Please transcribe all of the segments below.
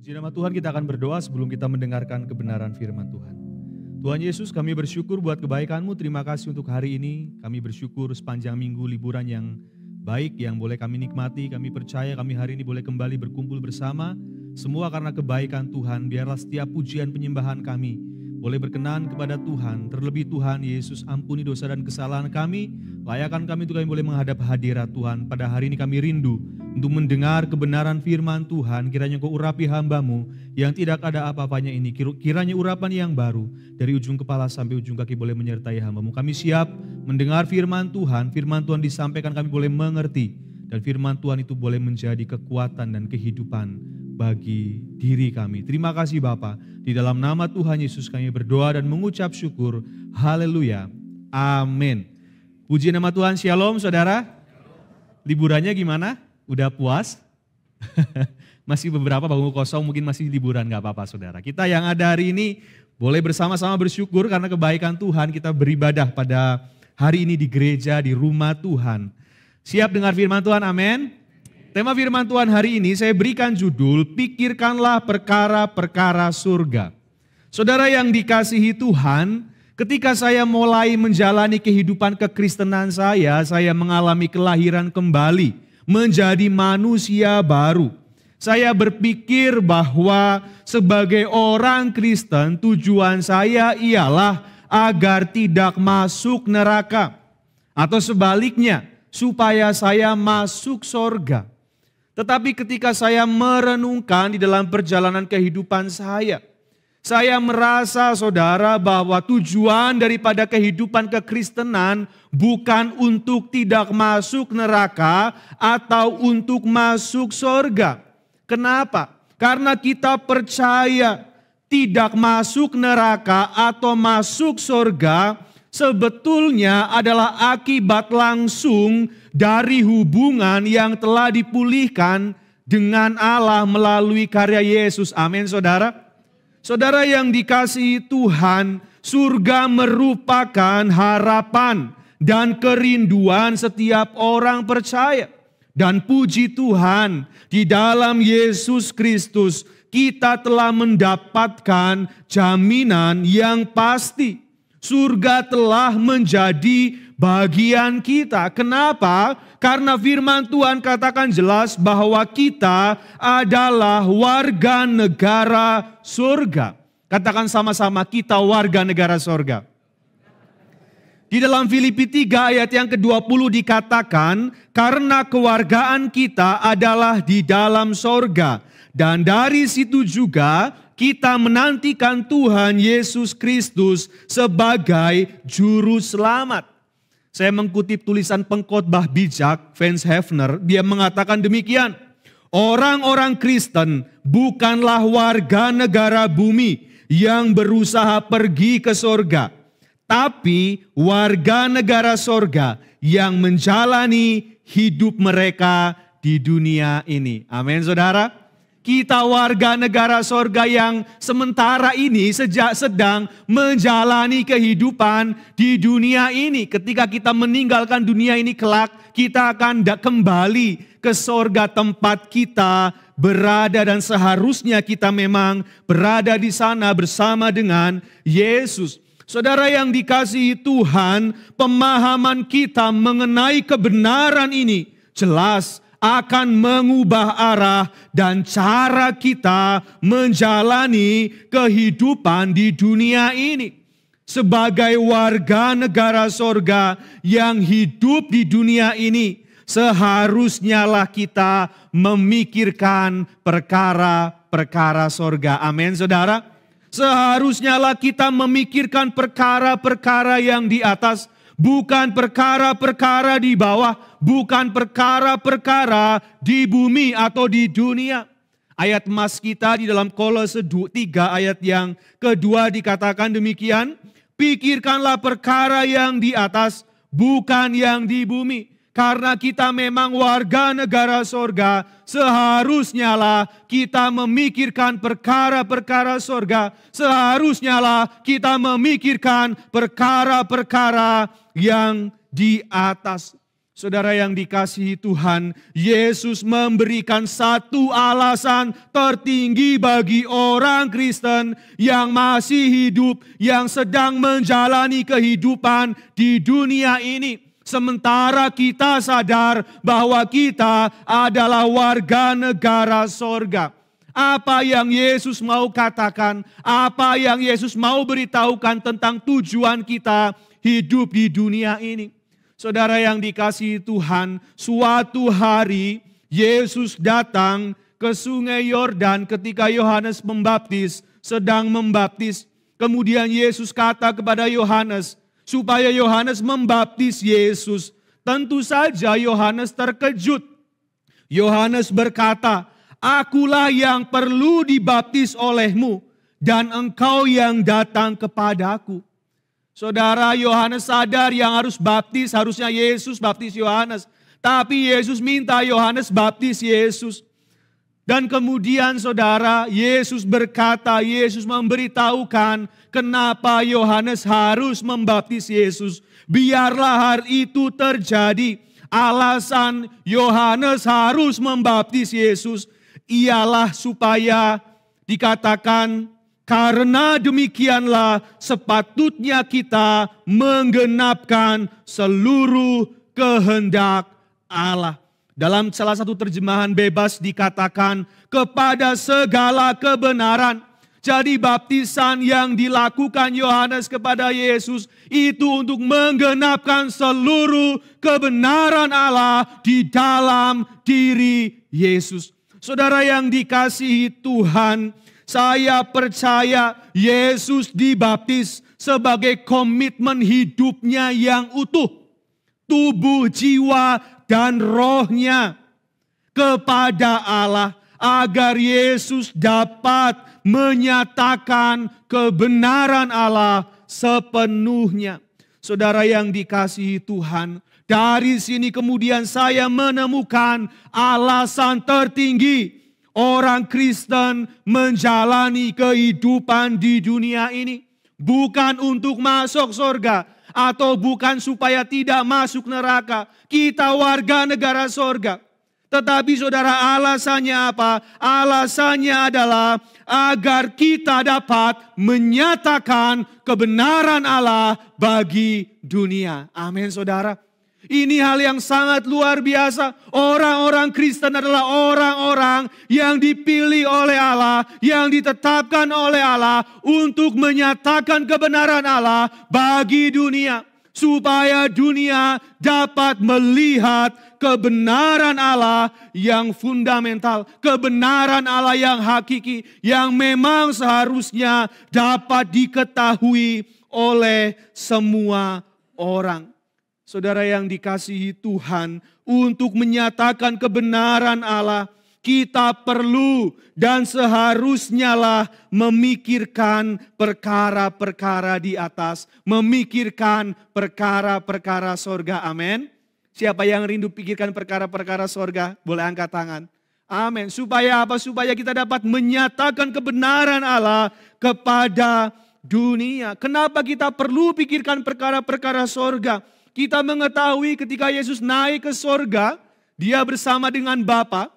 Puji nama Tuhan, kita akan berdoa sebelum kita mendengarkan kebenaran firman Tuhan. Tuhan Yesus, kami bersyukur buat kebaikan-Mu. Terima kasih untuk hari ini. Kami bersyukur sepanjang minggu liburan yang baik yang boleh kami nikmati. Kami percaya kami hari ini boleh kembali berkumpul bersama. Semua karena kebaikan Tuhan. Biarlah setiap pujian penyembahan kami boleh berkenan kepada Tuhan. Terlebih Tuhan Yesus, ampuni dosa dan kesalahan kami. Layakan kami untuk kami boleh menghadap hadirat Tuhan. Pada hari ini kami rindu untuk mendengar kebenaran firman Tuhan. Kiranya Engkau urapi hamba-Mu yang tidak ada apa-apanya ini. Kiranya urapan yang baru dari ujung kepala sampai ujung kaki boleh menyertai hamba-Mu. Kami siap mendengar firman Tuhan. Firman Tuhan disampaikan kami boleh mengerti. Dan firman Tuhan itu boleh menjadi kekuatan dan kehidupan bagi diri kami. Terima kasih Bapa. Di dalam nama Tuhan Yesus kami berdoa dan mengucap syukur. Haleluya. Amin. Puji nama Tuhan. Shalom saudara. Liburannya gimana? Udah puas? Masih beberapa bangku kosong, mungkin masih liburan, gak apa-apa saudara. Kita yang ada hari ini boleh bersama-sama bersyukur karena kebaikan Tuhan. Kita beribadah pada hari ini di gereja, di rumah Tuhan. Siap dengar firman Tuhan, amin. Tema firman Tuhan hari ini saya berikan judul, pikirkanlah perkara-perkara surga. Saudara yang dikasihi Tuhan, ketika saya mulai menjalani kehidupan kekristenan saya mengalami kelahiran kembali, menjadi manusia baru. Saya berpikir bahwa sebagai orang Kristen tujuan saya ialah agar tidak masuk neraka. Atau sebaliknya, supaya saya masuk sorga. Tetapi ketika saya merenungkan di dalam perjalanan kehidupan saya merasa saudara bahwa tujuan daripada kehidupan kekristenan bukan untuk tidak masuk neraka atau untuk masuk sorga. Kenapa? Karena kita percaya tidak masuk neraka atau masuk sorga sebetulnya adalah akibat langsung dari hubungan yang telah dipulihkan dengan Allah melalui karya Yesus. Amin saudara. Saudara yang dikasihi Tuhan, surga merupakan harapan dan kerinduan setiap orang percaya. Dan puji Tuhan, di dalam Yesus Kristus kita telah mendapatkan jaminan yang pasti. Surga telah menjadi bagian kita. Kenapa? Karena firman Tuhan katakan jelas bahwa kita adalah warga negara surga. Katakan sama-sama, kita warga negara surga. Di dalam Filipi 3 ayat yang ke-20 dikatakan, karena kewargaan kita adalah di dalam surga. Dan dari situ juga kita menantikan Tuhan Yesus Kristus sebagai juru selamat. Saya mengutip tulisan pengkhotbah bijak, Vance Havner, dia mengatakan demikian. Orang-orang Kristen bukanlah warga negara bumi yang berusaha pergi ke sorga, tapi warga negara sorga yang menjalani hidup mereka di dunia ini. Amin saudara. Kita warga negara sorga yang sementara ini sedang menjalani kehidupan di dunia ini. Ketika kita meninggalkan dunia ini kelak, kita akan kembali ke sorga tempat kita berada. Dan seharusnya kita memang berada di sana bersama dengan Yesus. Saudara yang dikasihi Tuhan, pemahaman kita mengenai kebenaran ini jelas akan mengubah arah dan cara kita menjalani kehidupan di dunia ini. Sebagai warga negara sorga yang hidup di dunia ini, seharusnya lah kita memikirkan perkara-perkara sorga. Amin saudara. Seharusnya lah kita memikirkan perkara-perkara yang di atas, bukan perkara-perkara di bawah, bukan perkara-perkara di bumi atau di dunia. Ayat emas kita di dalam Kolose 3 ayat yang kedua dikatakan demikian. Pikirkanlah perkara yang di atas, bukan yang di bumi. Karena kita memang warga negara sorga, seharusnya lah kita memikirkan perkara-perkara sorga. Seharusnya lah kita memikirkan perkara-perkara yang di atas. Saudara yang dikasihi Tuhan, Yesus memberikan satu alasan tertinggi bagi orang Kristen yang masih hidup, yang sedang menjalani kehidupan di dunia ini. Sementara kita sadar bahwa kita adalah warga negara sorga. Apa yang Yesus mau katakan, apa yang Yesus mau beritahukan tentang tujuan kita hidup di dunia ini. Saudara yang dikasihi Tuhan, suatu hari Yesus datang ke sungai Yordan ketika Yohanes membaptis, sedang membaptis. Kemudian Yesus kata kepada Yohanes, supaya Yohanes membaptis Yesus. Tentu saja Yohanes terkejut. Yohanes berkata, "Akulah yang perlu dibaptis olehmu, dan engkau yang datang kepadaku." Saudara, Yohanes sadar yang harus baptis, harusnya Yesus baptis Yohanes. Tapi Yesus minta Yohanes baptis Yesus. Dan kemudian saudara, Yesus berkata, Yesus memberitahukan kenapa Yohanes harus membaptis Yesus. Biarlah hal itu terjadi. Alasan Yohanes harus membaptis Yesus ialah supaya dikatakan, karena demikianlah sepatutnya kita menggenapkan seluruh kehendak Allah. Dalam salah satu terjemahan bebas dikatakan kepada segala kebenaran. Jadi baptisan yang dilakukan Yohanes kepada Yesus itu untuk menggenapkan seluruh kebenaran Allah di dalam diri Yesus. Saudara yang dikasihi Tuhan, saya percaya Yesus dibaptis sebagai komitmen hidupnya yang utuh. Tubuh, jiwa, dan rohnya kepada Allah. Agar Yesus dapat menyatakan kebenaran Allah sepenuhnya. Saudara yang dikasihi Tuhan, dari sini kemudian saya menemukan alasan tertinggi orang Kristen menjalani kehidupan di dunia ini. Bukan untuk masuk surga atau bukan supaya tidak masuk neraka. Kita warga negara surga. Tetapi saudara, alasannya apa? Alasannya adalah agar kita dapat menyatakan kebenaran Allah bagi dunia. Amin saudara. Ini hal yang sangat luar biasa. Orang-orang Kristen adalah orang-orang yang dipilih oleh Allah, yang ditetapkan oleh Allah untuk menyatakan kebenaran Allah bagi dunia. Supaya dunia dapat melihat kebenaran Allah yang fundamental. Kebenaran Allah yang hakiki, yang memang seharusnya dapat diketahui oleh semua orang. Saudara yang dikasihi Tuhan, untuk menyatakan kebenaran Allah, kita perlu dan seharusnya lah memikirkan perkara-perkara di atas. Memikirkan perkara-perkara sorga, amin. Siapa yang rindu pikirkan perkara-perkara sorga, boleh angkat tangan. Amin. Supaya apa? Supaya kita dapat menyatakan kebenaran Allah kepada dunia. Kenapa kita perlu pikirkan perkara-perkara sorga? Kita mengetahui ketika Yesus naik ke sorga, dia bersama dengan Bapa,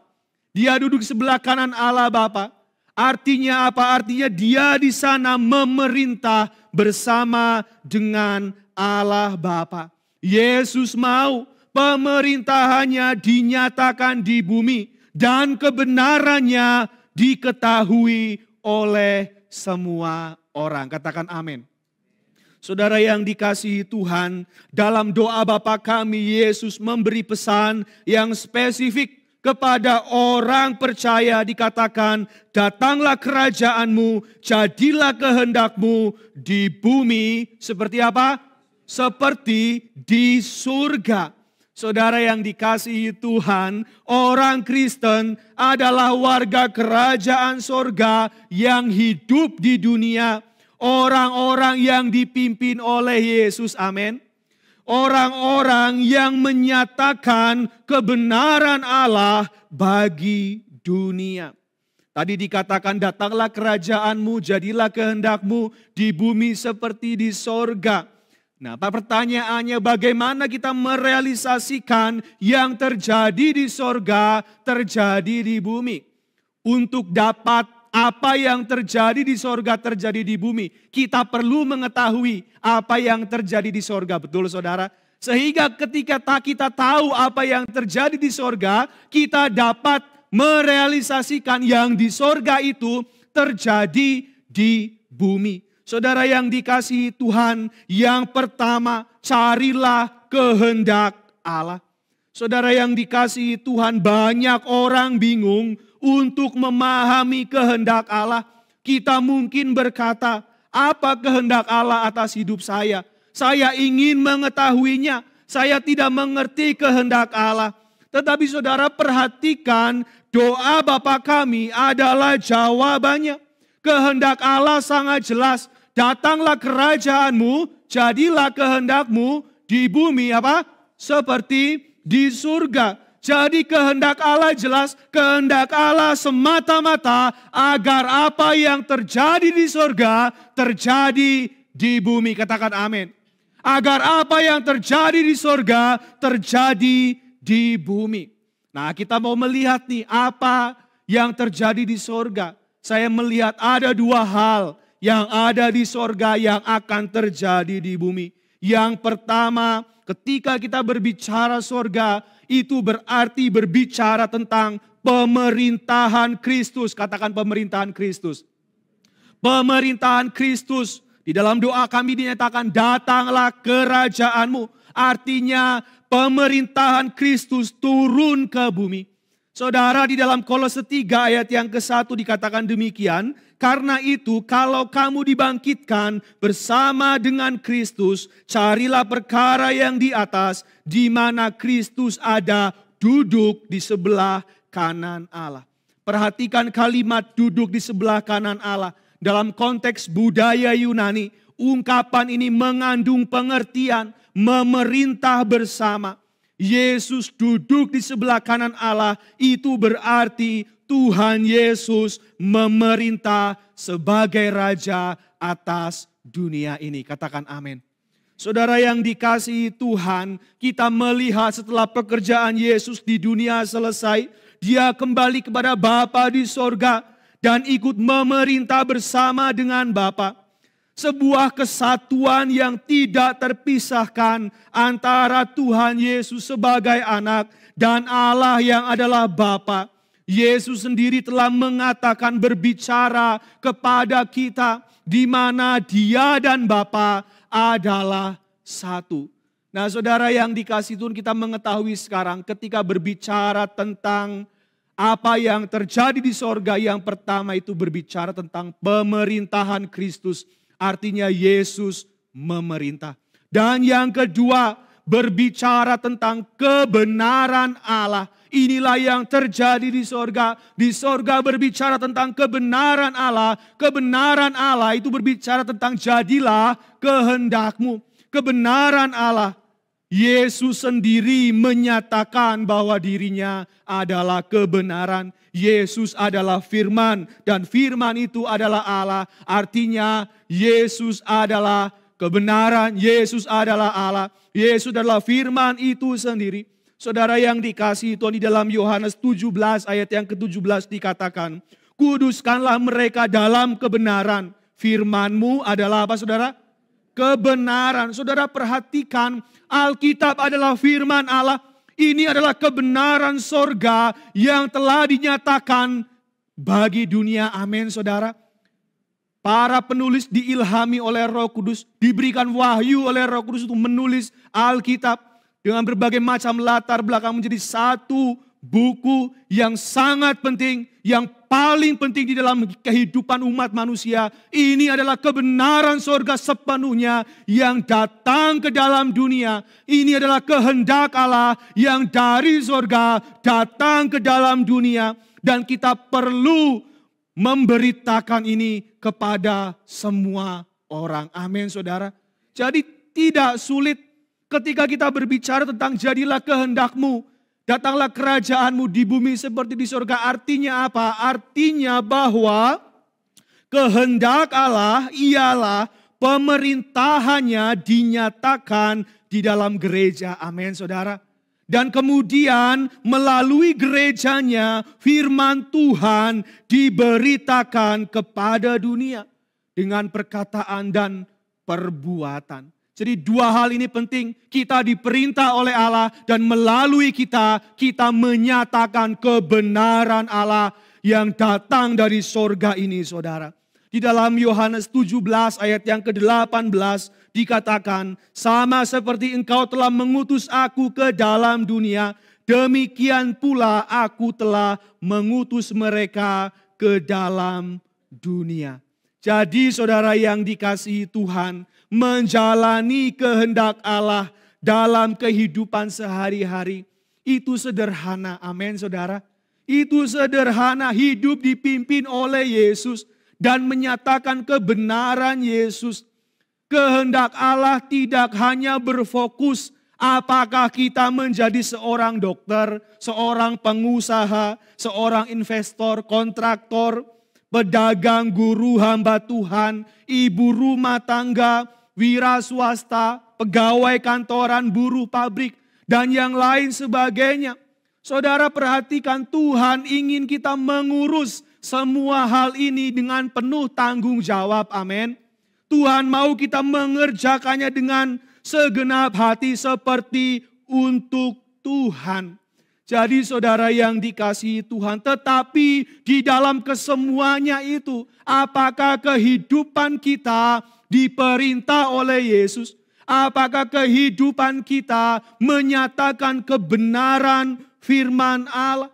dia duduk sebelah kanan Allah Bapa. Artinya apa? Artinya dia di sana memerintah bersama dengan Allah Bapa. Yesus mau pemerintahannya dinyatakan di bumi dan kebenarannya diketahui oleh semua orang. Katakan amin. Saudara yang dikasihi Tuhan, dalam doa Bapa kami, Yesus memberi pesan yang spesifik kepada orang percaya. Dikatakan, datanglah kerajaanmu, jadilah kehendakmu di bumi. Seperti apa? Seperti di surga. Saudara yang dikasihi Tuhan, orang Kristen adalah warga kerajaan surga yang hidup di dunia. Orang-orang yang dipimpin oleh Yesus, amin. Orang-orang yang menyatakan kebenaran Allah bagi dunia. Tadi dikatakan datanglah kerajaanmu, jadilah kehendakmu di bumi seperti di sorga. Nah, pertanyaannya bagaimana kita merealisasikan yang terjadi di sorga, terjadi di bumi. Untuk dapat apa yang terjadi di sorga, terjadi di bumi. Kita perlu mengetahui apa yang terjadi di sorga, betul saudara? Sehingga ketika kita tahu apa yang terjadi di sorga, kita dapat merealisasikan yang di sorga itu terjadi di bumi. Saudara yang dikasihi Tuhan, yang pertama carilah kehendak Allah. Saudara yang dikasihi Tuhan, banyak orang bingung untuk memahami kehendak Allah. Kita mungkin berkata, apa kehendak Allah atas hidup saya? Saya ingin mengetahuinya, saya tidak mengerti kehendak Allah. Tetapi saudara perhatikan, doa Bapa kami adalah jawabannya. Kehendak Allah sangat jelas. Datanglah kerajaanmu, jadilah kehendakmu di bumi apa? Seperti di surga. Jadi kehendak Allah jelas, kehendak Allah semata-mata agar apa yang terjadi di surga terjadi di bumi. Katakan amin. Agar apa yang terjadi di surga terjadi di bumi. Nah, kita mau melihat nih apa yang terjadi di surga. Saya melihat ada dua hal yang ada di sorga yang akan terjadi di bumi. Yang pertama, ketika kita berbicara sorga, itu berarti berbicara tentang pemerintahan Kristus. Katakan pemerintahan Kristus. Pemerintahan Kristus. Di dalam doa kami dinyatakan, datanglah kerajaanmu. Artinya pemerintahan Kristus turun ke bumi. Saudara, di dalam Kolose 3 ayat yang ke-1 dikatakan demikian. Karena itu kalau kamu dibangkitkan bersama dengan Kristus, carilah perkara yang di atas, di mana Kristus ada duduk di sebelah kanan Allah. Perhatikan kalimat duduk di sebelah kanan Allah. Dalam konteks budaya Yunani, ungkapan ini mengandung pengertian memerintah bersama. Yesus duduk di sebelah kanan Allah, itu berarti Tuhan Yesus memerintah sebagai Raja atas dunia ini. Katakan amin. Saudara yang dikasihi Tuhan, kita melihat setelah pekerjaan Yesus di dunia selesai, Dia kembali kepada Bapa di sorga dan ikut memerintah bersama dengan Bapa. Sebuah kesatuan yang tidak terpisahkan antara Tuhan Yesus sebagai anak dan Allah yang adalah Bapa. Yesus sendiri telah mengatakan berbicara kepada kita di mana Dia dan Bapa adalah satu. Nah, saudara yang dikasihi Tuhan, kita mengetahui sekarang ketika berbicara tentang apa yang terjadi di sorga, yang pertama itu berbicara tentang pemerintahan Kristus. Artinya Yesus memerintah. Dan yang kedua berbicara tentang kebenaran Allah. Inilah yang terjadi di sorga. Di sorga berbicara tentang kebenaran Allah. Kebenaran Allah itu berbicara tentang jadilah kehendakmu. Kebenaran Allah. Yesus sendiri menyatakan bahwa dirinya adalah kebenaran. Yesus adalah firman dan firman itu adalah Allah. Artinya Yesus adalah kebenaran, Yesus adalah Allah. Yesus adalah firman itu sendiri. Saudara yang dikasihi Tuhan, di dalam Yohanes 17 ayat yang ke-17 dikatakan, kuduskanlah mereka dalam kebenaran. Firman-Mu adalah apa saudara? Kebenaran. Saudara perhatikan, Alkitab adalah firman Allah. Ini adalah kebenaran sorga yang telah dinyatakan bagi dunia. Amin saudara. Para penulis diilhami oleh Roh Kudus, diberikan wahyu oleh Roh Kudus untuk menulis Alkitab dengan berbagai macam latar belakang menjadi satu buku yang sangat penting, yang paling penting di dalam kehidupan umat manusia. Ini adalah kebenaran sorga sepenuhnya yang datang ke dalam dunia. Ini adalah kehendak Allah yang dari sorga datang ke dalam dunia. Dan kita perlu memberitakan ini kepada semua orang. Amin saudara. Jadi tidak sulit ketika kita berbicara tentang jadilah kehendak-Mu. Datanglah kerajaanmu di bumi seperti di surga. Artinya apa? Artinya bahwa kehendak Allah ialah pemerintahannya dinyatakan di dalam gereja. Amin, saudara. Dan kemudian melalui gerejanya firman Tuhan diberitakan kepada dunia dengan perkataan dan perbuatan. Jadi dua hal ini penting, kita diperintah oleh Allah dan melalui kita menyatakan kebenaran Allah yang datang dari sorga ini, saudara. Di dalam Yohanes 17 ayat yang ke-18 dikatakan, sama seperti engkau telah mengutus aku ke dalam dunia, demikian pula aku telah mengutus mereka ke dalam dunia. Jadi saudara yang dikasihi Tuhan, menjalani kehendak Allah dalam kehidupan sehari-hari itu sederhana. Amin, saudara. Itu sederhana, hidup dipimpin oleh Yesus dan menyatakan kebenaran Yesus. Kehendak Allah tidak hanya berfokus apakah kita menjadi seorang dokter, seorang pengusaha, seorang investor, kontraktor, pedagang, guru, hamba Tuhan, ibu rumah tangga, wira swasta, pegawai kantoran, buruh pabrik, dan yang lain sebagainya. Saudara perhatikan, Tuhan ingin kita mengurus semua hal ini dengan penuh tanggung jawab. Amin. Tuhan mau kita mengerjakannya dengan segenap hati seperti untuk Tuhan. Jadi saudara yang dikasihi Tuhan, tetapi di dalam kesemuanya itu, apakah kehidupan kita diperintah oleh Yesus? Apakah kehidupan kita menyatakan kebenaran firman Allah?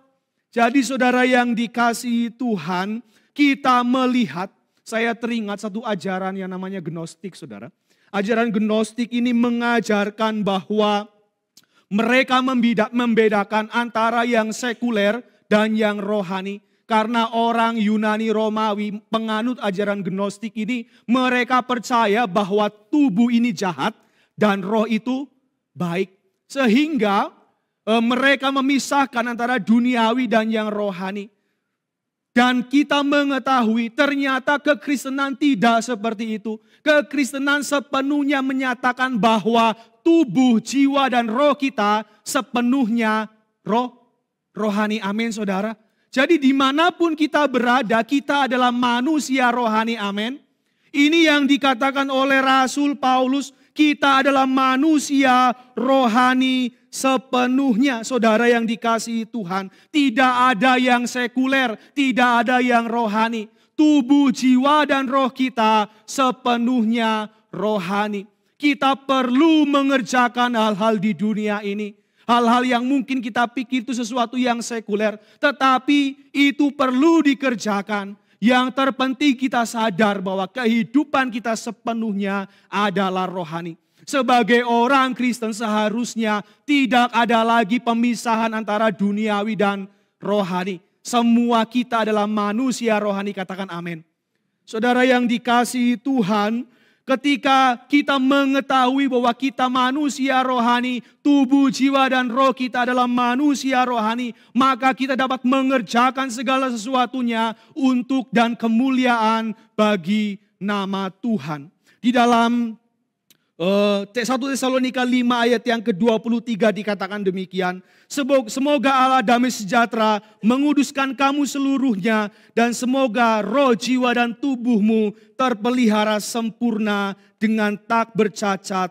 Jadi saudara yang dikasihi Tuhan, kita melihat, saya teringat satu ajaran yang namanya Gnostik, saudara. Ajaran Gnostik ini mengajarkan bahwa mereka membedakan antara yang sekuler dan yang rohani. Karena orang Yunani Romawi penganut ajaran Gnostik ini, mereka percaya bahwa tubuh ini jahat dan roh itu baik. Sehingga mereka memisahkan antara duniawi dan yang rohani. Dan kita mengetahui ternyata kekristenan tidak seperti itu. Kekristenan sepenuhnya menyatakan bahwa tubuh, jiwa dan roh kita sepenuhnya rohani. Amin, saudara. Jadi dimanapun kita berada, kita adalah manusia rohani. Amin. Ini yang dikatakan oleh Rasul Paulus, kita adalah manusia rohani sepenuhnya. Saudara yang dikasihi Tuhan, tidak ada yang sekuler, tidak ada yang rohani. Tubuh, jiwa dan roh kita sepenuhnya rohani. Kita perlu mengerjakan hal-hal di dunia ini. Hal-hal yang mungkin kita pikir itu sesuatu yang sekuler. Tetapi itu perlu dikerjakan. Yang terpenting kita sadar bahwa kehidupan kita sepenuhnya adalah rohani. Sebagai orang Kristen seharusnya tidak ada lagi pemisahan antara duniawi dan rohani. Semua kita adalah manusia rohani, katakan amin. Saudara yang dikasihi Tuhan, ketika kita mengetahui bahwa kita manusia rohani, tubuh, jiwa, dan roh kita adalah manusia rohani, maka kita dapat mengerjakan segala sesuatunya untuk dan kemuliaan bagi nama Tuhan. Di dalam 1 Tesalonika 5 ayat yang ke-23 dikatakan demikian. Semoga Allah damai sejahtera menguduskan kamu seluruhnya, dan semoga roh, jiwa dan tubuhmu terpelihara sempurna dengan tak bercacat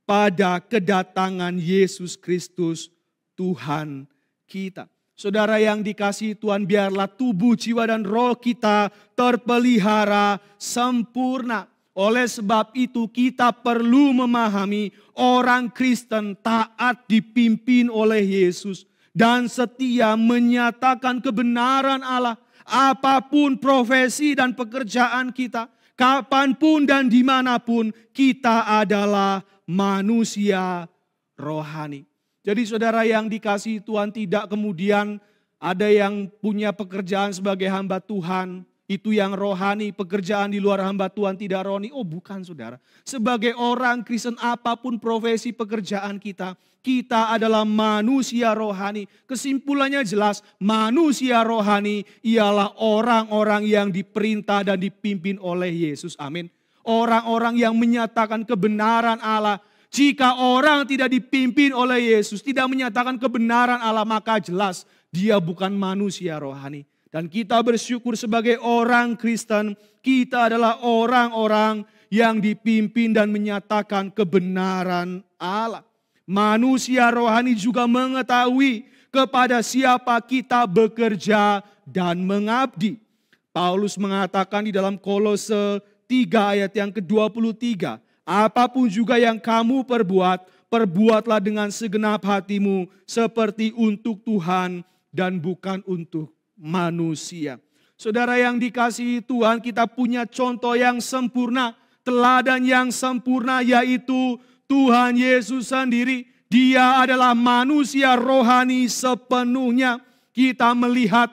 pada kedatangan Yesus Kristus Tuhan kita. Saudara yang dikasihi Tuhan, biarlah tubuh, jiwa dan roh kita terpelihara sempurna. Oleh sebab itu kita perlu memahami orang Kristen taat dipimpin oleh Yesus dan setia menyatakan kebenaran Allah. Apapun profesi dan pekerjaan kita, kapanpun dan dimanapun, kita adalah manusia rohani. Jadi saudara yang dikasihi Tuhan, tidak kemudian ada yang punya pekerjaan sebagai hamba Tuhan, itu yang rohani, pekerjaan di luar hamba Tuhan tidak rohani. Oh bukan, saudara. Sebagai orang Kristen, apapun profesi pekerjaan kita, kita adalah manusia rohani. Kesimpulannya jelas, manusia rohani ialah orang-orang yang diperintah dan dipimpin oleh Yesus. Amin. Orang-orang yang menyatakan kebenaran Allah. Jika orang tidak dipimpin oleh Yesus, tidak menyatakan kebenaran Allah, maka jelas dia bukan manusia rohani. Dan kita bersyukur sebagai orang Kristen, kita adalah orang-orang yang dipimpin dan menyatakan kebenaran Allah. Manusia rohani juga mengetahui kepada siapa kita bekerja dan mengabdi. Paulus mengatakan di dalam Kolose 3 ayat yang ke-23, apapun juga yang kamu perbuat, perbuatlah dengan segenap hatimu seperti untuk Tuhan dan bukan untuk manusia. Saudara yang dikasihi Tuhan, kita punya contoh yang sempurna, teladan yang sempurna, yaitu Tuhan Yesus sendiri. Dia adalah manusia rohani sepenuhnya. Kita melihat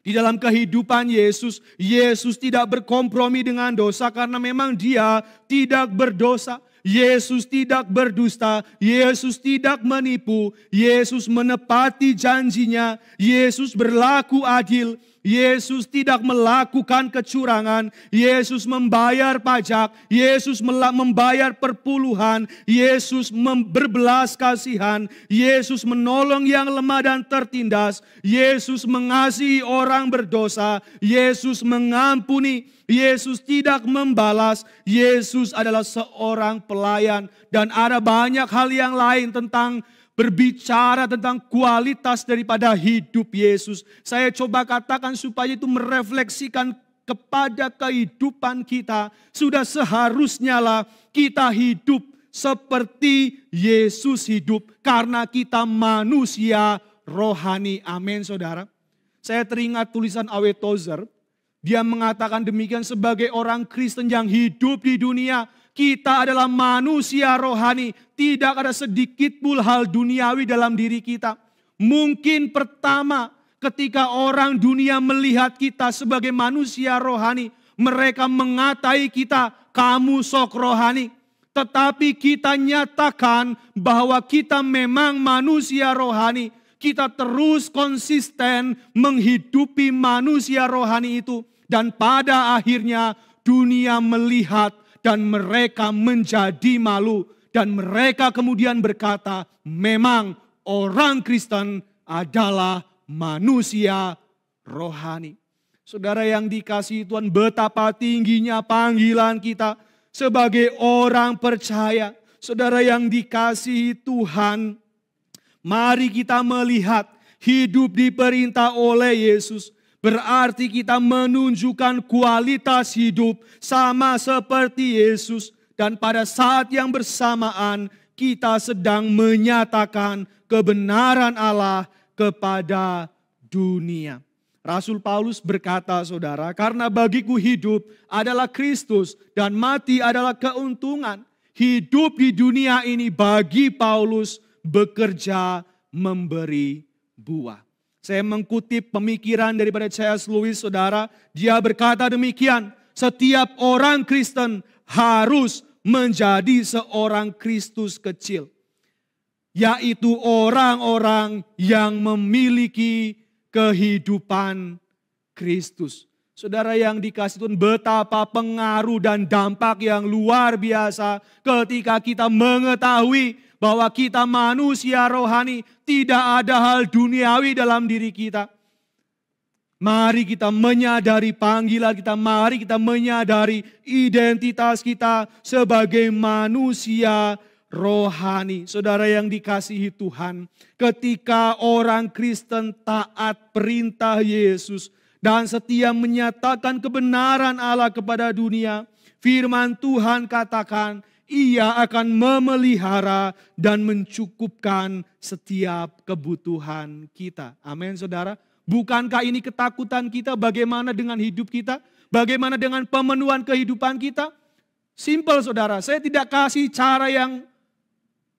di dalam kehidupan Yesus, Yesus tidak berkompromi dengan dosa karena memang dia tidak berdosa. Yesus tidak berdusta, Yesus tidak menipu, Yesus menepati janjinya, Yesus berlaku adil, Yesus tidak melakukan kecurangan, Yesus membayar pajak, Yesus membayar perpuluhan, Yesus berbelas kasihan, Yesus menolong yang lemah dan tertindas, Yesus mengasihi orang berdosa, Yesus mengampuni, Yesus tidak membalas, Yesus adalah seorang pelayan. Dan ada banyak hal yang lain tentang berbicara tentang kualitas daripada hidup Yesus. Saya coba katakan supaya itu merefleksikan kepada kehidupan kita. Sudah seharusnya lah kita hidup seperti Yesus hidup. Karena kita manusia rohani. Amin saudara. Saya teringat tulisan A.W. Tozer. Dia mengatakan demikian, sebagai orang Kristen yang hidup di dunia, kita adalah manusia rohani. Tidak ada sedikit pun hal duniawi dalam diri kita. Mungkin pertama ketika orang dunia melihat kita sebagai manusia rohani, mereka mengatai kita, kamu sok rohani. Tetapi kita nyatakan bahwa kita memang manusia rohani. Kita terus konsisten menghidupi manusia rohani itu. Dan pada akhirnya dunia melihat dan mereka menjadi malu. Dan mereka kemudian berkata, memang orang Kristen adalah manusia rohani. Saudara yang dikasihi Tuhan, betapa tingginya panggilan kita sebagai orang percaya. Saudara yang dikasihi Tuhan, mari kita melihat hidup diperintah oleh Yesus. Berarti kita menunjukkan kualitas hidup sama seperti Yesus. Dan pada saat yang bersamaan kita sedang menyatakan kebenaran Allah kepada dunia. Rasul Paulus berkata, saudara, karena bagiku hidup adalah Kristus dan mati adalah keuntungan. Hidup di dunia ini bagi Paulus bekerja memberi buah. Saya mengutip pemikiran daripada C.S. Lewis, saudara. Dia berkata demikian, setiap orang Kristen harus menjadi seorang Kristus kecil. Yaitu orang-orang yang memiliki kehidupan Kristus. Saudara yang dikasih Tuhan, betapa pengaruh dan dampak yang luar biasa ketika kita mengetahui bahwa kita manusia rohani, tidak ada hal duniawi dalam diri kita. Mari kita menyadari panggilan kita, mari kita menyadari identitas kita sebagai manusia rohani. Saudara yang dikasihi Tuhan, ketika orang Kristen taat perintah Yesus dan setia menyatakan kebenaran Allah kepada dunia, firman Tuhan katakan, Ia akan memelihara dan mencukupkan setiap kebutuhan kita. Amin saudara. Bukankah ini ketakutan kita? Bagaimana dengan hidup kita? Bagaimana dengan pemenuhan kehidupan kita? Simple saudara. Saya tidak kasih cara yang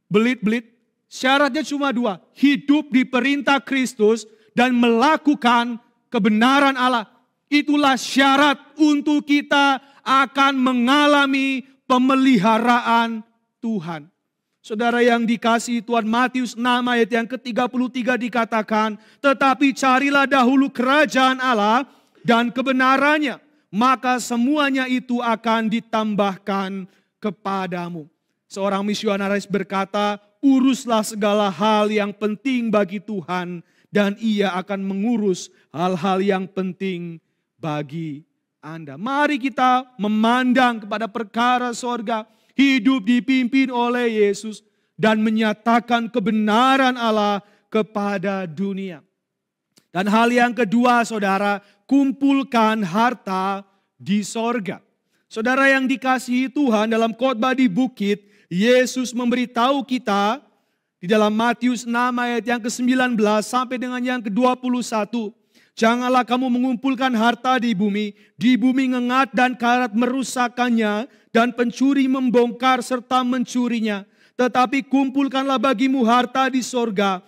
belit-belit. Syaratnya cuma dua. Hidup di perintah Kristus dan melakukan kebenaran Allah. Itulah syarat untuk kita akan mengalami pemeliharaan Tuhan. Saudara yang dikasihi Tuhan, Matius 6 ayat yang ke-33 dikatakan, tetapi carilah dahulu kerajaan Allah dan kebenarannya, maka semuanya itu akan ditambahkan kepadamu. Seorang misionaris berkata, uruslah segala hal yang penting bagi Tuhan dan Ia akan mengurus hal-hal yang penting bagi Anda. Mari kita memandang kepada perkara sorga, hidup dipimpin oleh Yesus dan menyatakan kebenaran Allah kepada dunia. Dan hal yang kedua, saudara, kumpulkan harta di sorga. Saudara yang dikasihi Tuhan, dalam khotbah di bukit, Yesus memberitahu kita di dalam Matius 6 ayat yang ke-19 sampai dengan yang ke-21. Janganlah kamu mengumpulkan harta di bumi ngengat dan karat merusakkannya, dan pencuri membongkar serta mencurinya. Tetapi kumpulkanlah bagimu harta di sorga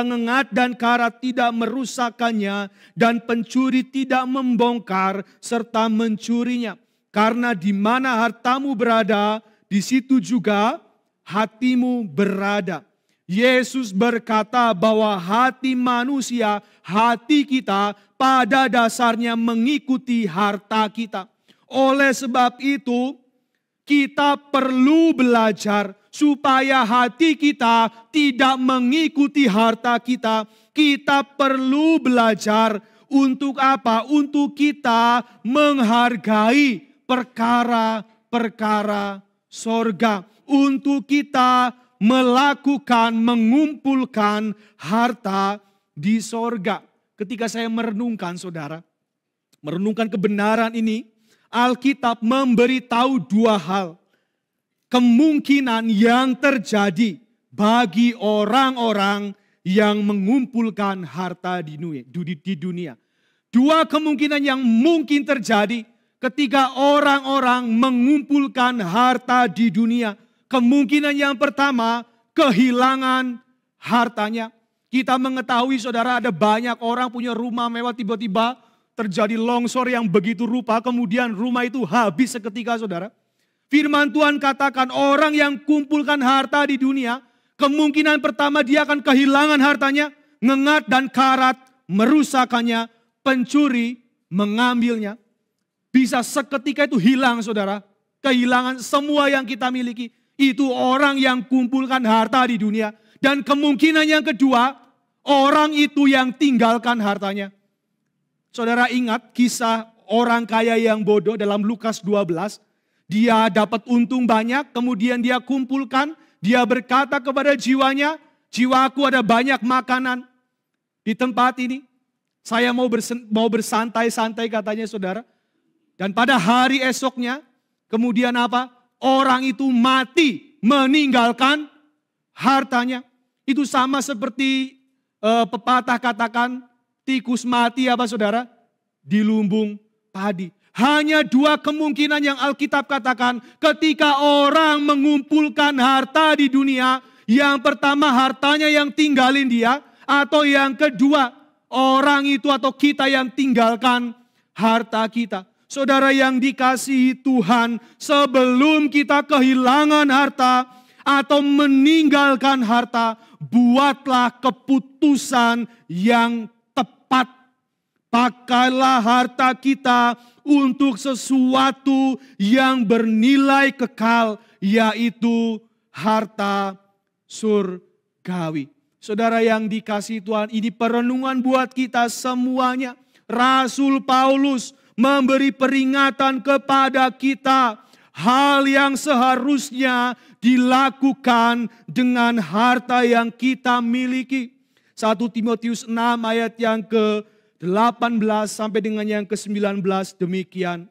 ngengat dan karat tidak merusakkannya, dan pencuri tidak membongkar serta mencurinya. Karena di mana hartamu berada, di situ juga hatimu berada. Yesus berkata bahwa hati manusia, hati kita pada dasarnya mengikuti harta kita. Oleh sebab itu, kita perlu belajar supaya hati kita tidak mengikuti harta kita. Kita perlu belajar untuk apa? Untuk kita menghargai perkara-perkara sorga. Untuk kita mengumpulkan harta di sorga. Ketika saya merenungkan, saudara, merenungkan kebenaran ini, Alkitab memberitahu dua hal. Kemungkinan yang terjadi bagi orang-orang yang mengumpulkan harta di dunia. Dua kemungkinan yang mungkin terjadi ketika orang-orang mengumpulkan harta di dunia. Kemungkinan yang pertama, kehilangan hartanya. Kita mengetahui, saudara, ada banyak orang punya rumah mewah, tiba-tiba terjadi longsor yang begitu rupa, kemudian rumah itu habis seketika, saudara. Firman Tuhan katakan orang yang kumpulkan harta di dunia, kemungkinan pertama dia akan kehilangan hartanya, ngengat dan karat merusakannya, pencuri mengambilnya. Bisa seketika itu hilang, saudara. Kehilangan semua yang kita miliki. Itu orang yang kumpulkan harta di dunia. Dan kemungkinan yang kedua, orang itu yang tinggalkan hartanya. Saudara ingat kisah orang kaya yang bodoh dalam Lukas 12. Dia dapat untung banyak, kemudian dia kumpulkan. Dia berkata kepada jiwanya, jiwaku ada banyak makanan di tempat ini. Saya mau bersantai-santai, katanya, saudara. Dan pada hari esoknya, kemudian apa? Orang itu mati meninggalkan hartanya. Itu sama seperti pepatah katakan, tikus mati apa, saudara? Di lumbung padi. Hanya dua kemungkinan yang Alkitab katakan ketika orang mengumpulkan harta di dunia. Yang pertama, hartanya yang tinggalin dia, atau yang kedua, orang itu atau kita yang tinggalkan harta kita. Saudara yang dikasihi Tuhan, sebelum kita kehilangan harta atau meninggalkan harta, buatlah keputusan yang tepat. Pakailah harta kita untuk sesuatu yang bernilai kekal, yaitu harta surgawi. Saudara yang dikasihi Tuhan, ini perenungan buat kita semuanya. Rasul Paulus memberi peringatan kepada kita hal yang seharusnya dilakukan dengan harta yang kita miliki. 1 Timotius 6 ayat yang ke-18 sampai dengan yang ke-19 demikian.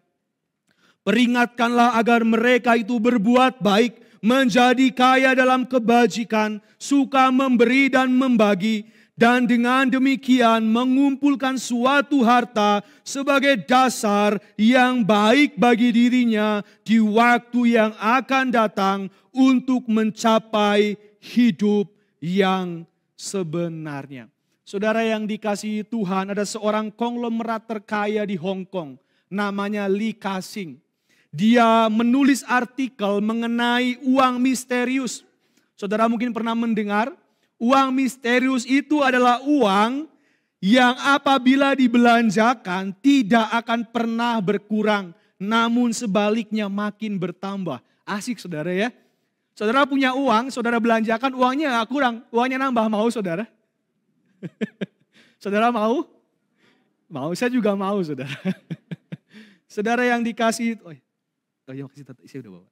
Peringatkanlah agar mereka itu berbuat baik, menjadi kaya dalam kebajikan, suka memberi dan membagi, dan dengan demikian mengumpulkan suatu harta sebagai dasar yang baik bagi dirinya di waktu yang akan datang untuk mencapai hidup yang sebenarnya. Saudara yang dikasihi Tuhan, ada seorang konglomerat terkaya di Hong Kong, namanya Lee Ka-shing. Dia menulis artikel mengenai uang misterius. Saudara mungkin pernah mendengar, uang misterius itu adalah uang yang apabila dibelanjakan tidak akan pernah berkurang, namun sebaliknya makin bertambah. Asik saudara ya. Saudara punya uang, saudara belanjakan, uangnya nggak kurang, uangnya nambah. Mau saudara? Saudara mau? Mau, saya juga mau saudara. Saudara yang dikasih, oh ya makasih, saya udah bawa.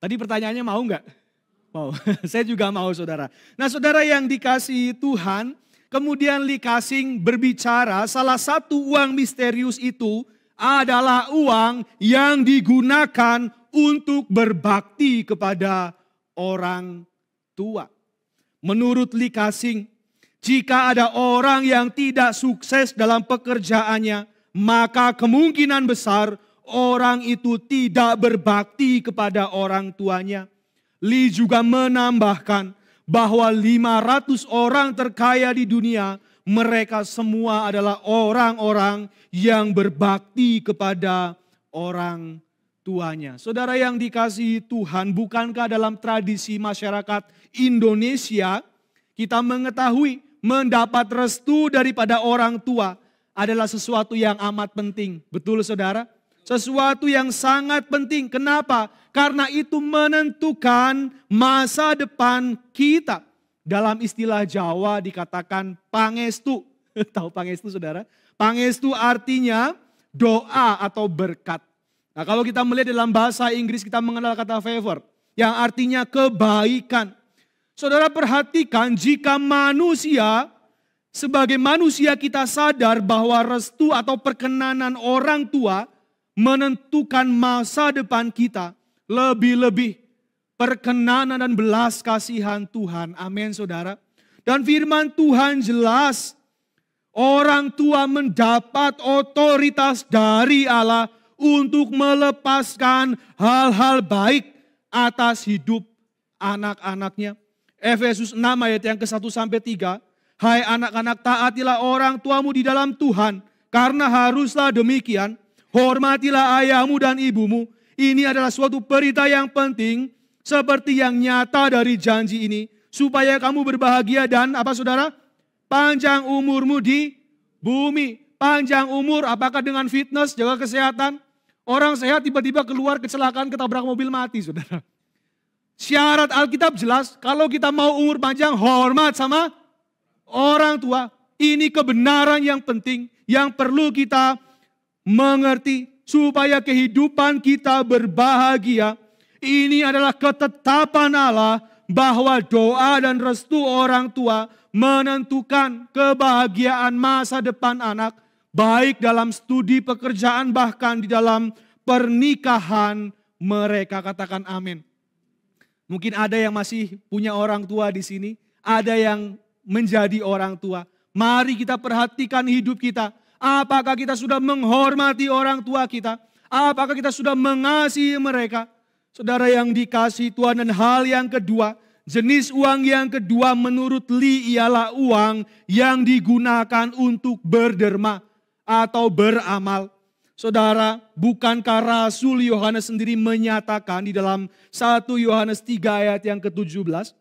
Tadi pertanyaannya mau nggak? Mau, saya juga mau saudara. Nah saudara yang dikasih Tuhan, kemudian Lee Ka-shing berbicara salah satu uang misterius itu adalah uang yang digunakan untuk berbakti kepada orang tua. Menurut Lee Ka-shing, jika ada orang yang tidak sukses dalam pekerjaannya, maka kemungkinan besar orang itu tidak berbakti kepada orang tuanya. Lee juga menambahkan bahwa 500 orang terkaya di dunia, mereka semua adalah orang-orang yang berbakti kepada orang tuanya. Saudara yang dikasihi Tuhan, bukankah dalam tradisi masyarakat Indonesia kita mengetahui mendapat restu daripada orang tua adalah sesuatu yang amat penting. Betul saudara? Sesuatu yang sangat penting. Kenapa? Karena itu menentukan masa depan kita. Dalam istilah Jawa dikatakan pangestu. Tahu pangestu saudara? Pangestu artinya doa atau berkat. Nah kalau kita melihat dalam bahasa Inggris kita mengenal kata favor. Yang artinya kebaikan. Saudara perhatikan jika manusia, sebagai manusia kita sadar bahwa restu atau perkenanan orang tua menentukan masa depan kita, lebih-lebih perkenanan dan belas kasihan Tuhan. Amin saudara. Dan firman Tuhan jelas, orang tua mendapat otoritas dari Allah untuk melepaskan hal-hal baik atas hidup anak-anaknya. Efesus 6 ayat yang ke-1 sampai 3. Hai anak-anak, taatilah orang tuamu di dalam Tuhan, karena haruslah demikian. Hormatilah ayahmu dan ibumu. Ini adalah suatu perintah yang penting, seperti yang nyata dari janji ini, supaya kamu berbahagia dan apa saudara? Panjang umurmu di bumi. Panjang umur apakah dengan fitness, jaga kesehatan? Orang sehat tiba-tiba keluar kecelakaan ketabrak mobil mati saudara. Syarat Alkitab jelas, kalau kita mau umur panjang, hormat sama orang tua. Ini kebenaran yang penting, yang perlu kita mengerti supaya kehidupan kita berbahagia. Ini adalah ketetapan Allah bahwa doa dan restu orang tua menentukan kebahagiaan masa depan anak, baik dalam studi pekerjaan bahkan di dalam pernikahan mereka. Katakan amin. Mungkin ada yang masih punya orang tua di sini, ada yang menjadi orang tua. Mari kita perhatikan hidup kita. Apakah kita sudah menghormati orang tua kita? Apakah kita sudah mengasihi mereka? Saudara yang dikasihi Tuhan, dan hal yang kedua, jenis uang yang kedua menurut Lee ialah uang yang digunakan untuk berderma atau beramal. Saudara, bukankah Rasul Yohanes sendiri menyatakan di dalam 1 Yohanes 3 ayat yang ke-17,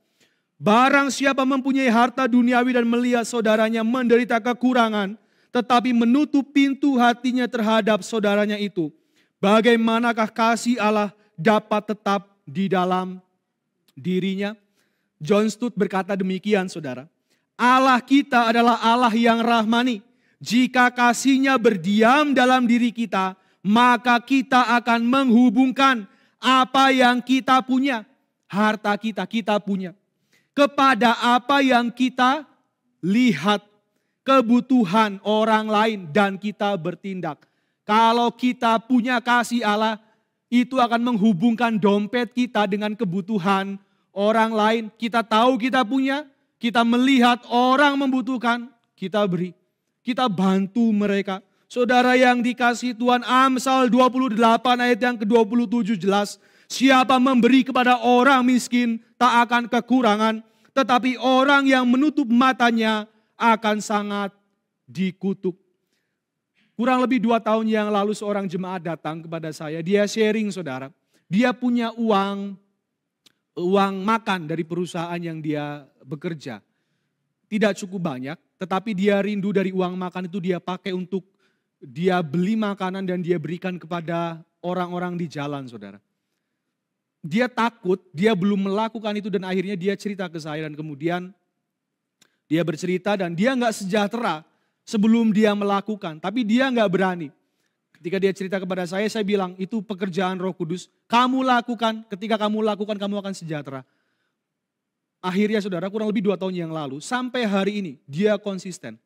barang siapa mempunyai harta duniawi dan melihat saudaranya menderita kekurangan, tetapi menutup pintu hatinya terhadap saudaranya itu, bagaimanakah kasih Allah dapat tetap di dalam dirinya? John Stott berkata demikian saudara, Allah kita adalah Allah yang rahmani. Jika kasih-Nya berdiam dalam diri kita, maka kita akan menghubungkan apa yang kita punya, harta kita punya, kepada apa yang kita lihat, kebutuhan orang lain, dan kita bertindak. Kalau kita punya kasih Allah, itu akan menghubungkan dompet kita dengan kebutuhan orang lain. Kita tahu kita punya, kita melihat orang membutuhkan, kita beri. Kita bantu mereka. Saudara yang dikasihi Tuhan, Amsal 28 ayat yang ke-27 jelas. Siapa memberi kepada orang miskin tak akan kekurangan, tetapi orang yang menutup matanya akan sangat dikutuk. Kurang lebih 2 tahun yang lalu seorang jemaat datang kepada saya. Dia sharing saudara. Dia punya uang uang makan dari perusahaan yang dia bekerja. Tidak cukup banyak, tetapi dia rindu dari uang makan itu dia pakai untuk dia beli makanan dan dia berikan kepada orang-orang di jalan, saudara. Dia takut, dia belum melakukan itu dan akhirnya dia cerita ke saya dan kemudian dia bercerita dan dia nggak sejahtera sebelum dia melakukan, tapi dia nggak berani. Ketika dia cerita kepada saya bilang itu pekerjaan Roh Kudus, kamu lakukan, ketika kamu lakukan kamu akan sejahtera. Akhirnya saudara kurang lebih 2 tahun yang lalu sampai hari ini dia konsisten.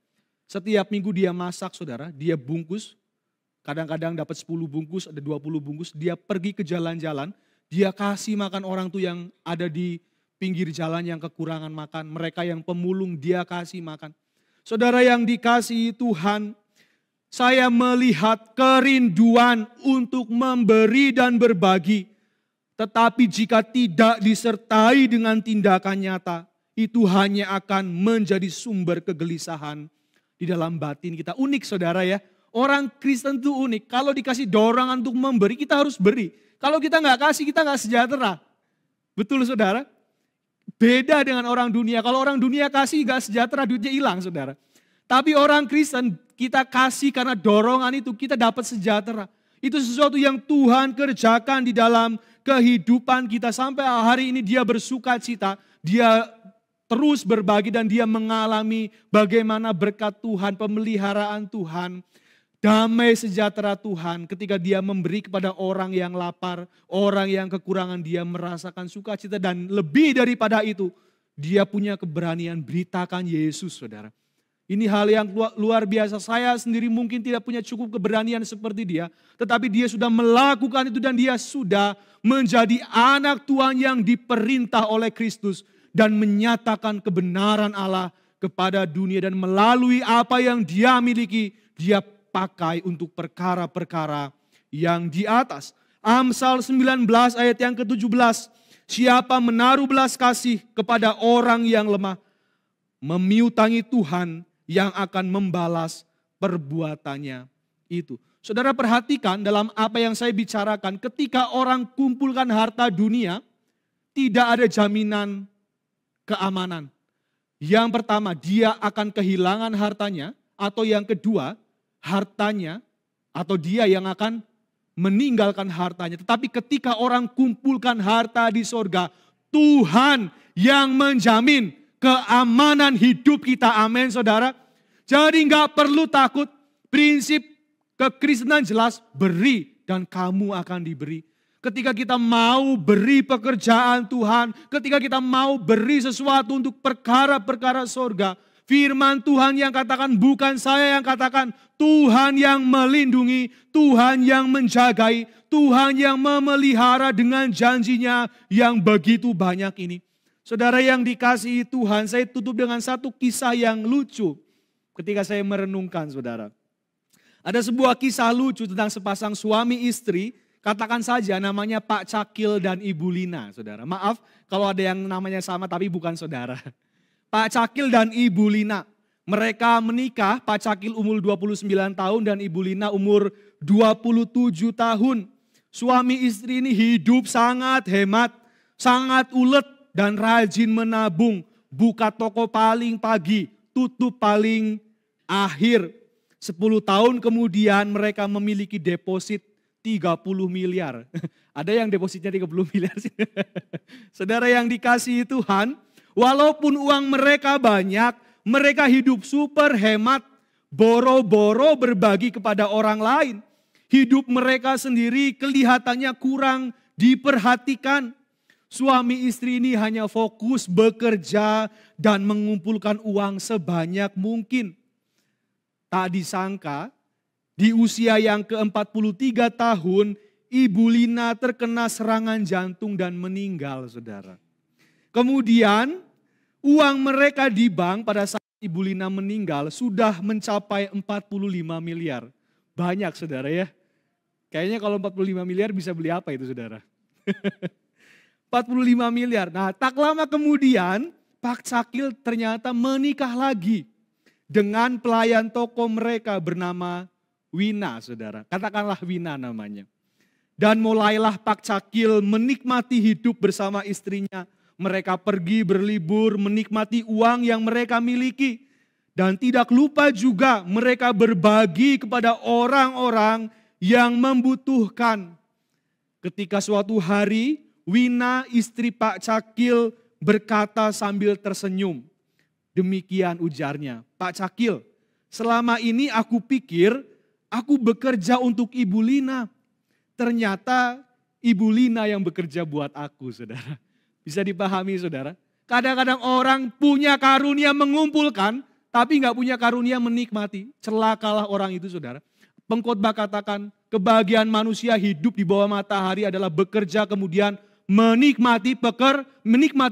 Setiap minggu dia masak saudara, dia bungkus, kadang-kadang dapat 10 bungkus, ada 20 bungkus, dia pergi ke jalan-jalan, dia kasih makan orang tuh yang ada di pinggir jalan yang kekurangan makan, mereka yang pemulung dia kasih makan. Saudara yang dikasihi Tuhan, saya melihat kerinduan untuk memberi dan berbagi. Tetapi jika tidak disertai dengan tindakan nyata, itu hanya akan menjadi sumber kegelisahan di dalam batin kita. Unik saudara ya, orang Kristen itu unik. Kalau dikasih dorongan untuk memberi, kita harus beri. Kalau kita nggak kasih, kita nggak sejahtera. Betul saudara? Beda dengan orang dunia. Kalau orang dunia kasih nggak sejahtera, duitnya hilang saudara. Tapi orang Kristen, kita kasih karena dorongan itu, kita dapat sejahtera. Itu sesuatu yang Tuhan kerjakan di dalam kehidupan kita sampai hari ini dia bersuka cita, dia terus berbagi dan dia mengalami bagaimana berkat Tuhan, pemeliharaan Tuhan, damai sejahtera Tuhan ketika dia memberi kepada orang yang lapar, orang yang kekurangan, dia merasakan sukacita dan lebih daripada itu dia punya keberanian beritakan Yesus saudara. Ini hal yang luar biasa. Saya sendiri mungkin tidak punya cukup keberanian seperti dia. Tetapi dia sudah melakukan itu dan dia sudah menjadi anak Tuhan yang diperintah oleh Kristus. Dan menyatakan kebenaran Allah kepada dunia. Dan melalui apa yang dia miliki, dia pakai untuk perkara-perkara yang di atas. Amsal 19 ayat yang ke-17. Siapa menaruh belas kasih kepada orang yang lemah, memiutangi Tuhan yang akan membalas perbuatannya itu. Saudara perhatikan dalam apa yang saya bicarakan, ketika orang kumpulkan harta dunia, tidak ada jaminan keamanan. Yang pertama, dia akan kehilangan hartanya, atau yang kedua, hartanya atau dia yang akan meninggalkan hartanya. Tetapi ketika orang kumpulkan harta di sorga, Tuhan yang menjamin keamanan hidup kita, amin saudara. Jadi nggak perlu takut, prinsip kekristenan jelas, beri dan kamu akan diberi. Ketika kita mau beri pekerjaan Tuhan, ketika kita mau beri sesuatu untuk perkara-perkara sorga, firman Tuhan yang katakan, bukan saya yang katakan, Tuhan yang melindungi, Tuhan yang menjagai, Tuhan yang memelihara dengan janjinya yang begitu banyak ini. Saudara yang dikasihi Tuhan, saya tutup dengan satu kisah yang lucu ketika saya merenungkan saudara. Ada sebuah kisah lucu tentang sepasang suami istri, katakan saja namanya Pak Cakil dan Ibu Lina saudara. Maaf kalau ada yang namanya sama tapi bukan saudara. Pak Cakil dan Ibu Lina, mereka menikah, Pak Cakil umur 29 tahun dan Ibu Lina umur 27 tahun. Suami istri ini hidup sangat hemat, sangat ulet, dan rajin menabung, buka toko paling pagi, tutup paling akhir. 10 tahun kemudian mereka memiliki deposit 30 miliar. Ada yang depositnya 30 miliar sih. Saudara yang dikasihi Tuhan, walaupun uang mereka banyak, mereka hidup super hemat, boro-boro berbagi kepada orang lain. Hidup mereka sendiri kelihatannya kurang diperhatikan. Suami istri ini hanya fokus bekerja dan mengumpulkan uang sebanyak mungkin. Tak disangka di usia yang ke-43 tahun, Ibu Lina terkena serangan jantung dan meninggal saudara. Kemudian uang mereka di bank pada saat Ibu Lina meninggal sudah mencapai 45 miliar. Banyak saudara ya. Kayaknya kalau 45 miliar bisa beli apa itu saudara? 45 miliar. Nah, tak lama kemudian Pak Cakil ternyata menikah lagi dengan pelayan toko mereka bernama Wina, saudara. Katakanlah Wina namanya. Dan mulailah Pak Cakil menikmati hidup bersama istrinya. Mereka pergi berlibur, menikmati uang yang mereka miliki. Dan tidak lupa juga mereka berbagi kepada orang-orang yang membutuhkan. Ketika suatu hari, Wina istri Pak Cakil berkata sambil tersenyum. Demikian ujarnya, Pak Cakil, selama ini aku pikir aku bekerja untuk Ibu Lina. Ternyata Ibu Lina yang bekerja buat aku, saudara. Bisa dipahami, saudara? Kadang-kadang orang punya karunia mengumpulkan, tapi nggak punya karunia menikmati. Celakalah orang itu, saudara. Pengkhotbah katakan, kebahagiaan manusia hidup di bawah matahari adalah bekerja kemudian menikmati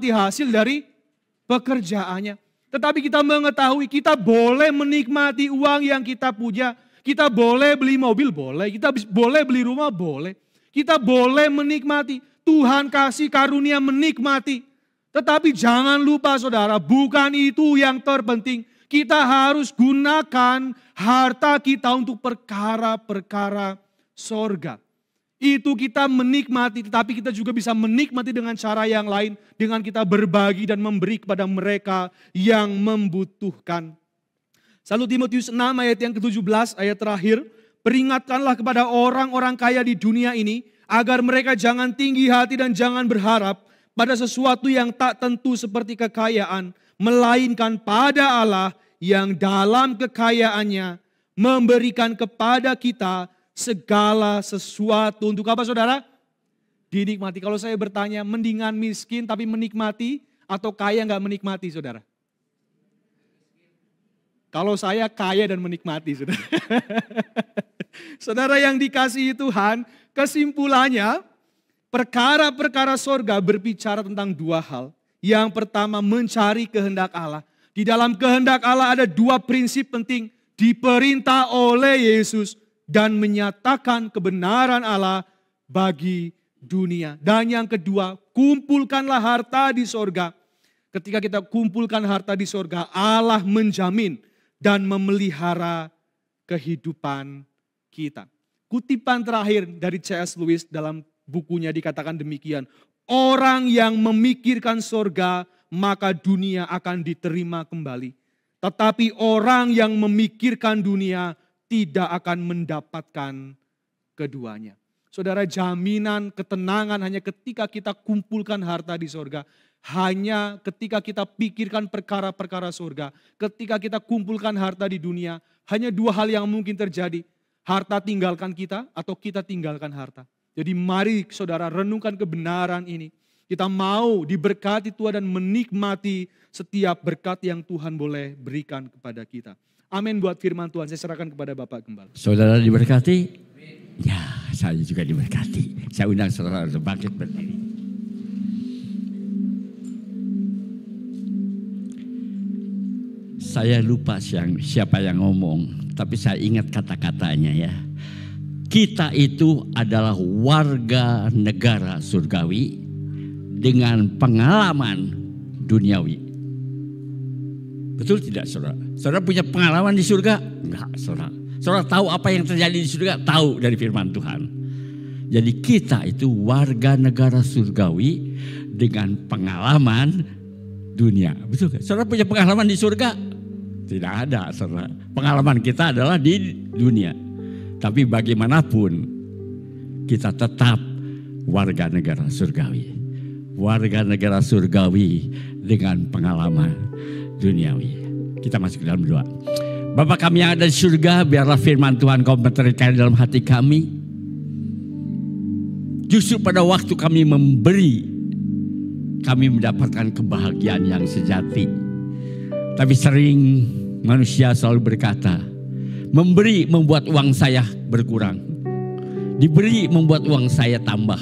hasil dari pekerjaannya. Tetapi kita mengetahui kita boleh menikmati uang yang kita punya. Kita boleh beli mobil, boleh. Kita boleh beli rumah, boleh. Kita boleh menikmati. Tuhan kasih karunia menikmati. Tetapi jangan lupa saudara, bukan itu yang terpenting. Kita harus gunakan harta kita untuk perkara-perkara sorga. Itu kita menikmati, tetapi kita juga bisa menikmati dengan cara yang lain. Dengan kita berbagi dan memberi kepada mereka yang membutuhkan. 1 Timotius 6 ayat yang ke-17, ayat terakhir. Peringatkanlah kepada orang-orang kaya di dunia ini, agar mereka jangan tinggi hati dan jangan berharap pada sesuatu yang tak tentu seperti kekayaan. Melainkan pada Allah yang dalam kekayaannya memberikan kepada kita segala sesuatu. Untuk apa saudara? Dinikmati. Kalau saya bertanya, mendingan miskin tapi menikmati atau kaya gak menikmati saudara? Kalau saya kaya dan menikmati, saudara. Saudara yang dikasihi Tuhan, kesimpulannya perkara-perkara sorga berbicara tentang dua hal. Yang pertama mencari kehendak Allah. Di dalam kehendak Allah ada dua prinsip penting. Diperintah oleh Yesus dan menyatakan kebenaran Allah bagi dunia. Dan yang kedua, kumpulkanlah harta di sorga. Ketika kita kumpulkan harta di sorga, Allah menjamin dan memelihara kehidupan kita. Kutipan terakhir dari C.S. Lewis dalam bukunya dikatakan demikian. Orang yang memikirkan sorga, maka dunia akan diterima kembali. Tetapi orang yang memikirkan dunia tidak akan mendapatkan keduanya. Saudara, jaminan ketenangan hanya ketika kita kumpulkan harta di sorga. Hanya ketika kita pikirkan perkara-perkara surga. Ketika kita kumpulkan harta di dunia. Hanya dua hal yang mungkin terjadi. Harta tinggalkan kita atau kita tinggalkan harta. Jadi mari saudara renungkan kebenaran ini. Kita mau diberkati Tuhan dan menikmati setiap berkat yang Tuhan boleh berikan kepada kita. Amin buat firman Tuhan. Saya serahkan kepada Bapak Gembala. Saudara diberkati? Ya, saya juga diberkati. Saya undang saudara untuk bangkit berdiri. Saya lupa siapa yang ngomong, tapi saya ingat kata-katanya ya. Kita itu adalah warga negara surgawi dengan pengalaman duniawi. Betul tidak saudara? Saudara punya pengalaman di surga? Enggak saudara. Saudara tahu apa yang terjadi di surga? Tahu dari firman Tuhan. Jadi kita itu warga negara surgawi dengan pengalaman dunia. Betul kan? Saudara punya pengalaman di surga? Tidak ada, saudara. Pengalaman kita adalah di dunia. Tapi bagaimanapun kita tetap warga negara surgawi. Warga negara surgawi dengan pengalaman duniawi. Kita masuk ke dalam doa. Bapa kami yang ada di surga, biarlah firman Tuhan kau meteraikan dalam hati kami. Justru pada waktu kami memberi, kami mendapatkan kebahagiaan yang sejati. Tapi sering manusia selalu berkata, memberi membuat uang saya berkurang. Diberi membuat uang saya tambah.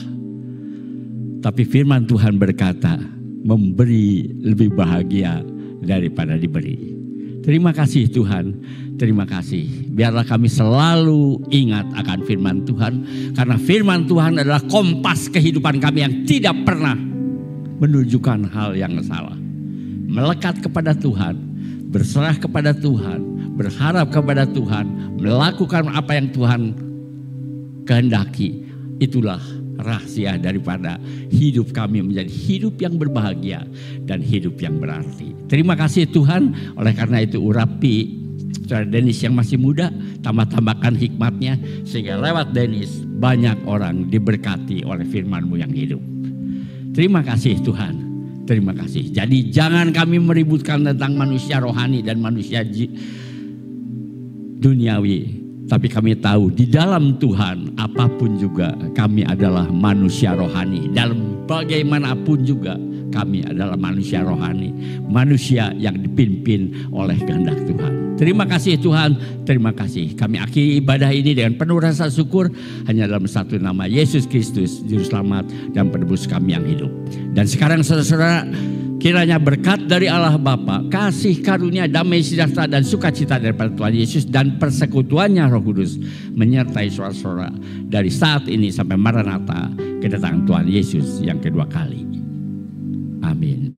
Tapi firman Tuhan berkata, memberi lebih bahagia daripada diberi. Terima kasih Tuhan, terima kasih. Biarlah kami selalu ingat akan firman Tuhan. Karena firman Tuhan adalah kompas kehidupan kami yang tidak pernah menunjukkan hal yang salah. Melekat kepada Tuhan, berserah kepada Tuhan, berharap kepada Tuhan, melakukan apa yang Tuhan kehendaki. Itulah rahasia daripada hidup kami menjadi hidup yang berbahagia dan hidup yang berarti. Terima kasih Tuhan, oleh karena itu urapi Saudara Dennis yang masih muda, tambah-tambahkan hikmatnya sehingga lewat Dennis banyak orang diberkati oleh firman-Mu yang hidup. Terima kasih Tuhan, terima kasih. Jadi jangan kami meributkan tentang manusia rohani dan manusia duniawi. Tapi kami tahu di dalam Tuhan apapun juga kami adalah manusia rohani. Dalam bagaimanapun juga kami adalah manusia rohani. Manusia yang dipimpin oleh kehendak Tuhan. Terima kasih Tuhan, terima kasih. Kami akhiri ibadah ini dengan penuh rasa syukur. Hanya dalam satu nama, Yesus Kristus, Juru Selamat dan Penebus kami yang hidup. Dan sekarang saudara-saudara, kiranya berkat dari Allah Bapa, kasih karunia, damai sejahtera dan sukacita daripada Tuhan Yesus dan persekutuannya Roh Kudus menyertai saudara-saudara dari saat ini sampai Maranatha, kedatangan Tuhan Yesus yang kedua kali. Amin.